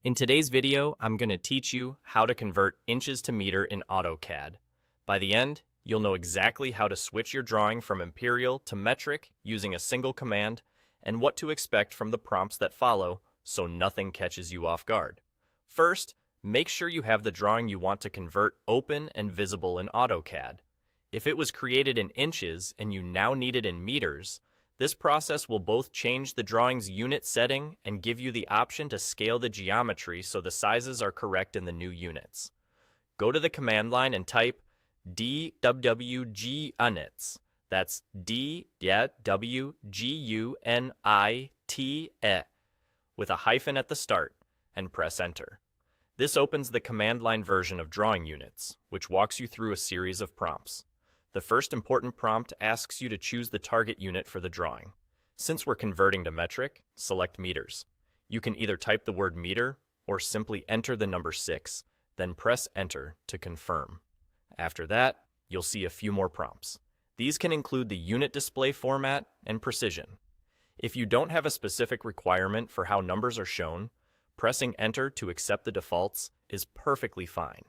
In today's video, I'm going to teach you how to convert inches to meter in AutoCAD. By the end, you'll know exactly how to switch your drawing from imperial to metric using a single command and what to expect from the prompts that follow so nothing catches you off guard. First, make sure you have the drawing you want to convert open and visible in AutoCAD. If it was created in inches and you now need it in meters, this process will both change the drawing's unit setting and give you the option to scale the geometry so the sizes are correct in the new units. Go to the command line and type DWG units. That's DWGUNIT with a hyphen at the start and press enter. This opens the command line version of drawing units, which walks you through a series of prompts. The first important prompt asks you to choose the target unit for the drawing. Since we're converting to metric, select meters. You can either type the word meter or simply enter the number 6, then press enter to confirm. After that, you'll see a few more prompts. These can include the unit display format and precision. If you don't have a specific requirement for how numbers are shown, pressing enter to accept the defaults is perfectly fine.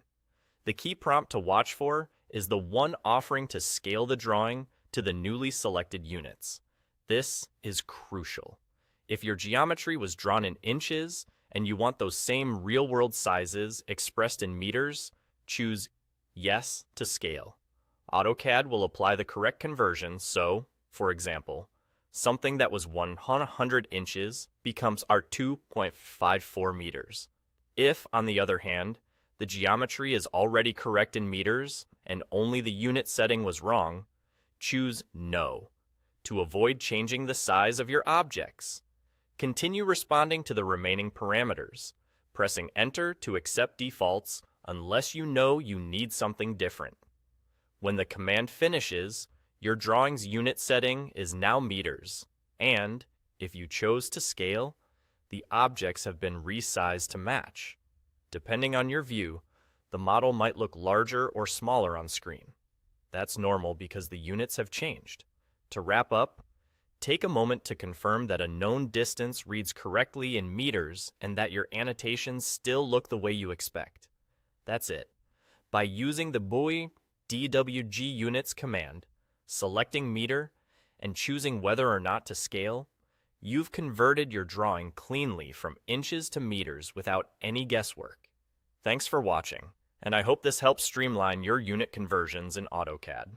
The key prompt to watch for is the one offering to scale the drawing to the newly selected units. This is crucial. If your geometry was drawn in inches and you want those same real-world sizes expressed in meters, choose Yes to scale. AutoCAD will apply the correct conversion, so, for example, something that was 100 inches becomes our 2.54 meters. If, on the other hand, the geometry is already correct in meters and only the unit setting was wrong, choose No to avoid changing the size of your objects. Continue responding to the remaining parameters, pressing Enter to accept defaults unless you know you need something different. When the command finishes, your drawing's unit setting is now meters, and, if you chose to scale, the objects have been resized to match. Depending on your view, the model might look larger or smaller on screen. That's normal because the units have changed. To wrap up, take a moment to confirm that a known distance reads correctly in meters and that your annotations still look the way you expect. That's it. By using the buoy DWG units command, selecting meter, and choosing whether or not to scale, you've converted your drawing cleanly from inches to meters without any guesswork. Thanks for watching, and I hope this helps streamline your unit conversions in AutoCAD.